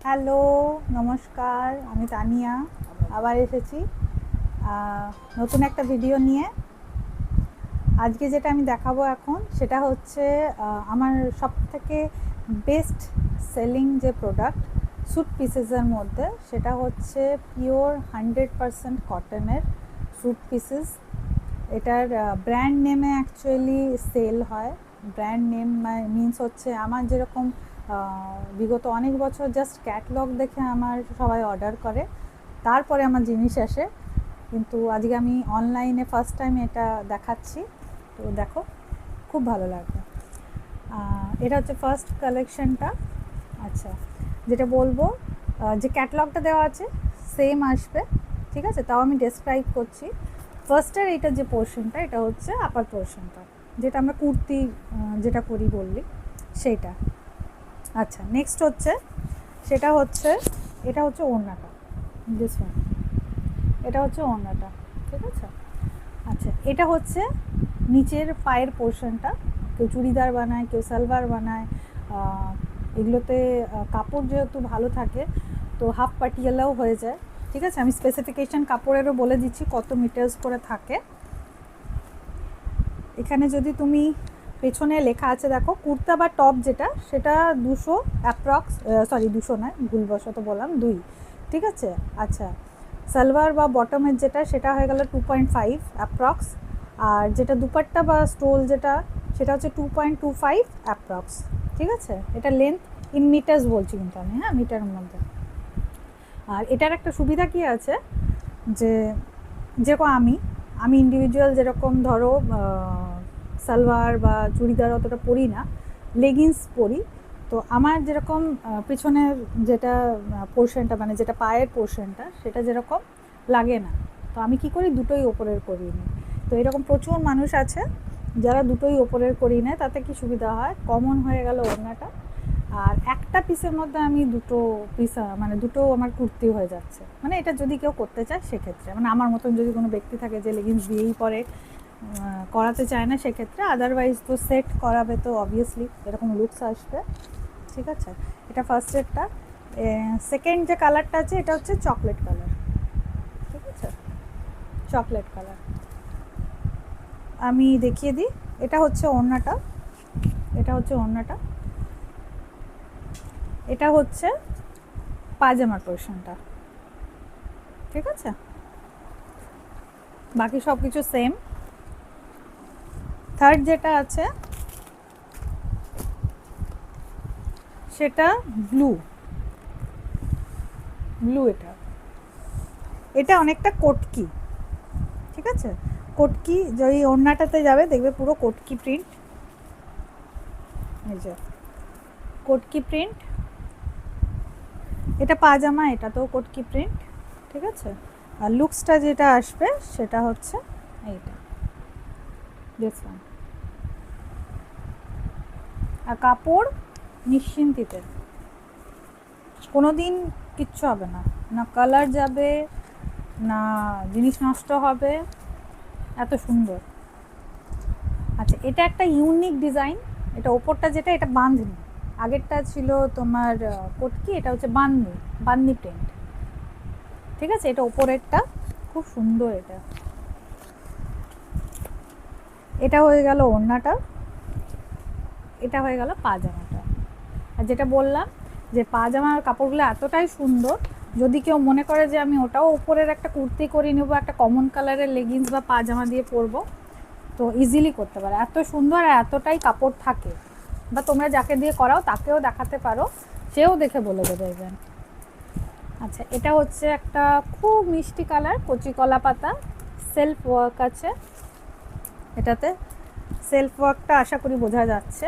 Hello, নমস্কার। আমি তানিয়া আবার এসেছি নতুন একটা ভিডিও নিয়ে। আজকে যেটা আমি দেখাবো এখন সেটা হচ্ছে আমার সবথেকে বেস্ট সেলিং যে প্রোডাক্ট স্যুট পিসেসের মধ্যে, সেটা হচ্ছে পিওর 100% কটনের স্যুট পিসেস। এটার ব্র্যান্ড নেমে অ্যাকচুয়ালি সেল হয়। ব্র্যান্ড নেম মিন্স হচ্ছে আমার যেরকম বিগত অনেক বছর জাস্ট ক্যাটলগ দেখে আমার সবাই অর্ডার করে, তারপরে আমার জিনিস আসে। কিন্তু আজকে আমি অনলাইনে ফার্স্ট টাইম এটা দেখাচ্ছি, তো দেখো, খুব ভালো লাগবে। এটা হচ্ছে ফার্স্ট কালেকশনটা। আচ্ছা, যেটা বলবো, যে ক্যাটলগটা দেওয়া আছে সেম আসবে, ঠিক আছে? তাও আমি ডেসক্রাইব করছি। ফার্স্টের এইটা যে পোর্শনটা, এটা হচ্ছে আপার পোর্শনটা, যেটা আমরা কুর্তি যেটা করি বললি সেইটা। আচ্ছা, নেক্সট হচ্ছে সেটা হচ্ছে, এটা হচ্ছে ওড়নাটা, দিস ওয়ান, এটা হচ্ছে ওড়নাটা, ঠিক আছে? আচ্ছা, এটা হচ্ছে নিচের পায়ের পোর্শনটা। কেউ চুড়িদার বানায়, কেউ সালোয়ার বানায়। এগুলোতে কাপড় যেহেতু ভালো থাকে, তো হাফ পাটিয়ালাও হয়ে যায়, ঠিক আছে? আমি স্পেসিফিকেশান কাপড়েরও বলে দিচ্ছি কত মিটার্স করে থাকে। এখানে যদি তুমি পেছনে লেখা আছে দেখো, কুর্তা বা টপ যেটা, সেটা 200 অ্যাপ্রক্স, সরি 200 নয়, ভুলবশত বললাম 2, ঠিক আছে? আচ্ছা, সালোয়ার বা বটমের যেটা, সেটা হয়ে গেল 2.5 অ্যাপ্রক্স। আর যেটা দুপাট্টা বা স্টোল যেটা, সেটা হচ্ছে 2.25 অ্যাপ্রক্স, ঠিক আছে? এটা লেন্থ ইন মিটার্স বলছি কিন্তু আমি, হ্যাঁ, মিটারের মধ্যে। আর এটার একটা সুবিধা কী আছে, যে যেরকম আমি ইন্ডিভিজুয়াল যেরকম ধরো সালোয়ার বা চুড়িদার অতটা পরি না, লেগিংস পরি। তো আমার যেরকম পিছনের যেটা পোর্শনটা, মানে যেটা পায়ের পোর্শনটা, সেটা যেরকম লাগে না, তো আমি কি করি, দুটোই ওপরের করিয়ে নিই। তো এরকম প্রচুর মানুষ আছে যারা দুটোই ওপরের করিয়ে নেয়। তাতে কি সুবিধা হয়, কমন হয়ে গেল ওড়নাটা, আর একটা পিসের মধ্যে আমি দুটো পিস, মানে দুটো আমার কুর্তি হয়ে যাচ্ছে। মানে এটা যদি কেউ করতে চায় সেক্ষেত্রে, মানে আমার মতন যদি কোনো ব্যক্তি থাকে যে লেগিংস দিয়েই পরে করাতে চায় না, সেক্ষেত্রে। আদারওয়াইজ তো সেট করাবে, তো অবভিয়াসলি এরকম লুকস আসবে, ঠিক আছে? এটা ফার্স্ট সেটটা। সেকেন্ড যে কালারটা আছে, এটা হচ্ছে চকলেট কালার, ঠিক আছে? চকলেট কালার আমি দেখিয়ে দিই। এটা হচ্ছে ওড়নাটা, এটা হচ্ছে ওড়নাটা, এটা হচ্ছে পায়জামার পোর্শনটা, ঠিক আছে? বাকি সব কিছু সেম। থার্ড যেটা আছে সেটা ব্লু, ব্লু। এটা এটা অনেকটা কটকি, ঠিক আছে? কটকি যদি ওড়নাটাতে যাবে, দেখবে পুরো কটকি প্রিন্ট, এই যে কটকি প্রিন্ট। এটা পাজামা, এটাতেও কটকি প্রিন্ট, ঠিক আছে? আর লুকসটা যেটা আসবে সেটা হচ্ছে এইটা, দিস ওয়ান। আর কাপড় নিশ্চিন্তিতে, কোনো দিন কিচ্ছু হবে না, না কালার যাবে, না জিনিস নষ্ট হবে, এত সুন্দর। আচ্ছা, এটা একটা ইউনিক ডিজাইন। এটা ওপরটা যেটা, এটা বাঁধনি, আগেরটা ছিল তোমার কটকি, এটা হচ্ছে বাঁধনি, বাঁধনি প্রিন্ট, ঠিক আছে? এটা ওপরেরটা খুব সুন্দর। এটা এটা হয়ে গেল ওড়নাটা, এটা হয়ে গেল পাজামাটা। আর যেটা বললাম যে পাজামার কাপড়গুলো এতটাই সুন্দর, যদি কেউ মনে করে যে আমি ওটাও উপরের একটা কুর্তি করে নেবো, একটা কমন কালারের লেগিংস বা পাজামা দিয়ে পরবো, তো ইজিলি করতে পারে। এত সুন্দর আর এতটাই কাপড় থাকে। বা তোমরা যাকে দিয়ে করাও তাকেও দেখাতে পারো, সেও দেখে বলে দেবে ইভেন। আচ্ছা, এটা হচ্ছে একটা খুব মিষ্টি কালার, কচি কলা পাতা, সেলফ ওয়ার্ক আছে এটাতে। সেলফ ওয়ার্কটা আশা করি বোঝা যাচ্ছে,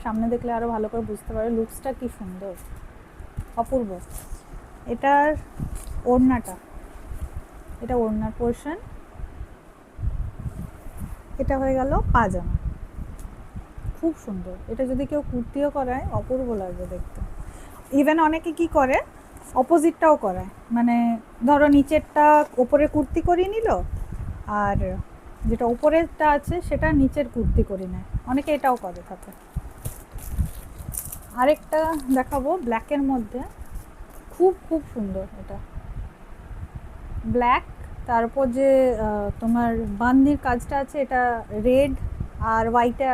সামনে দেখলে আরও ভালো করে বুঝতে পারো লুকসটা কি সুন্দর, অপূর্ব। এটার ওড়নাটা, এটা ওড়নার পোর্শন, এটা হয়ে গেল পাজামা, খুব সুন্দর। এটা যদি কেউ কুর্তিও করায়, অপূর্ব লাগবে দেখতে। ইভেন অনেকে কি করে, অপোজিটটাও করায়, মানে ধরো নিচেরটা ওপরে কুর্তি করিয়ে নিল, আর যেটা ওপরেরটা আছে সেটা নিচের কুর্তি করে নেয়, অনেকে এটাও করে থাকে। আরেকটা দেখাবো ব্ল্যাকের মধ্যে, খুব খুব সুন্দর। এটা ব্ল্যাক, তারপর যে তোমার বান্দির কাজটা আছে এটা রেড আর হোয়াইটে